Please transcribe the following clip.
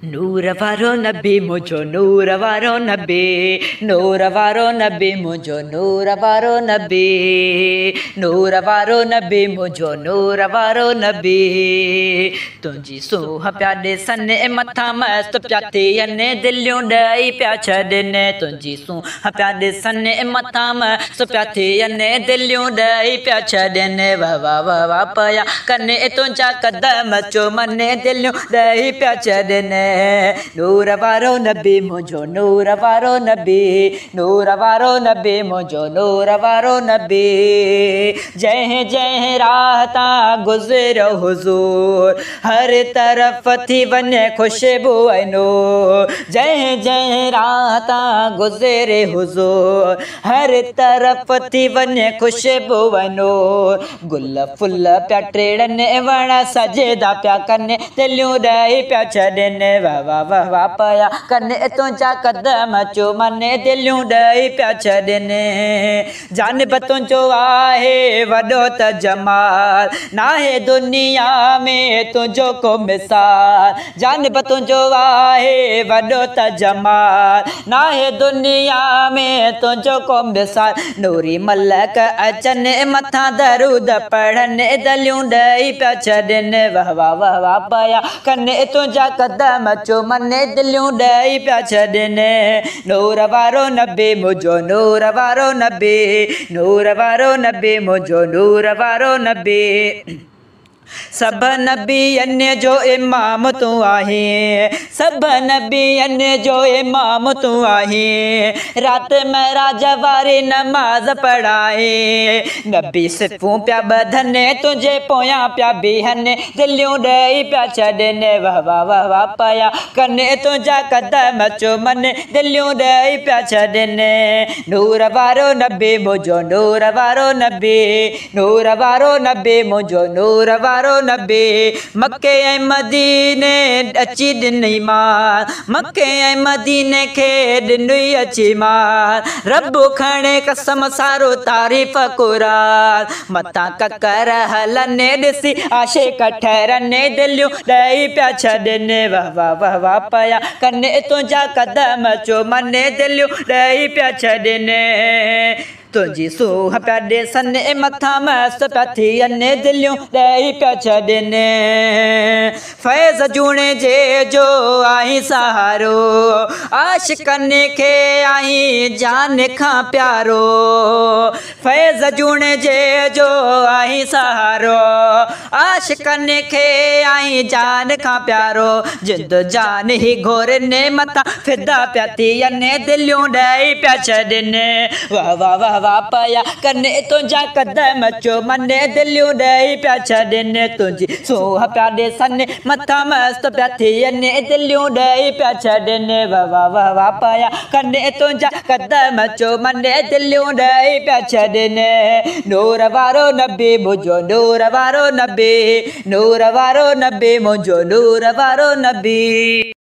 नूर वारो नबी मुझो नूर वारो नबी नूर वारो नबी मुझो नूर वारो नबी नूर वारो नबी मुझो नूर वारो नबी तुझी सूह प्या ॾिसने मथा मस्त प्या थियने दिलियूं ॾेई प्या छॾने तुझी सूह प्या ॾिसने मथा मस्त प्या थियने दिलियूं ॾेई प्या छॾने वाह वाह वाह वाह पया कने तुंहिंजा कदम चुमने दिलियूं ॾेई प्या छॾने नूर वारो नबी मुझो नूर वारो नबी नूर वारो नबी मुझो नूर वारो नबी जय जय राहता गुज़रो हुजूर हर तरफ थी वने खुशबू नूर जय जय राहता गुज़रे हुजूर हर तरफ थी वने खुशबू नूर गुल फुल प्या टेड़ने वण सजदा प्या कने दिलियूं ॾेई प्या छॾने वाह वाह वाह पया कने तुंहिंजा कदम चुमने दिलियूं ॾेई प्या छॾने जानब तुंहिंजो आहे वॾो त जमाल नाहे दुनिया में तुंहिंजो को मिसाल जानब तुंहिंजो आहे वॾो त जमाल नाहे दुनिया में तुंहिंजो को मिसाल नूरी मलक अचने मथा दरूद पढ़ने दिलियूं ॾेई प्या छॾने वाह वाह वाह वाह पया कने तुंहिंजा कदम चुमने दिलियूं ॾेई प्या छॾने नूर वारो नबी मुझो नूर वारो नबी नूर वारो नबी मुझो नूर वारो नबी सब नबियन जो इमाम तू आहे सब नबियन जो इमाम तू आहे रात में राजा वारी नमाज पढ़ाए नबी सिफ़ूं प्या ॿधने तुझे पोयां प्या बीहने दिलियूं ॾेई प्या छॾने वाह वाह वाह वाह पया कने तुंहिंजा कदम चुमने दिलियूं ॾेई प्या छॾने नूर वारो नबी मुझो नूर वारो नबी नूर वारो नबी मुझो नूर वारो नबी मक्के ऐं मदीने अची ॾिनई मां मक्के ऐं मदीने खे ॾिनई अची मां रब खणे कसम सारो तारीफ़ कुरान मथा ककर हलने ॾिसी आशिक़ ठहरने दिलियूं ॾेई प्या छॾने वाह वाह वाह वाह पया कने तुंहिंजा कदम चुमने दिलियूं ॾेई प्या छॾने तुझी सूह प्या ॾिसने मथा मस्त प्या थियने दिलियूं ॾेई प्या छॾने फैज़ जूणे जे जो आई सहारो आशिक़नि खे आई जान खां प्यारो फैज़ जूणे जे जो आई सहारो आशिक़नि खे आई जान खां प्यारो जिंद जान ही घोरने मथा फिदा प्या थियने दिलियूं ॾेई प्या छॾने वाह वाह वाह वाह पया कने तुंहिंजा कदम चुमने दिलियूं ॾेई प्या छॾने तुंहिंजी सूह प्या ॾिसने मथा मस्त प्या थियने दिलियूं ॾेई प्या छॾने वाह वाह वाह वाह पया कने तुंहिंजा कदम चुमने दिलियूं ॾेई प्या छॾने नूर वारो नबी मुझो नूर वारो नबी नूर वारो नबी मुझो नूर वारो नबी।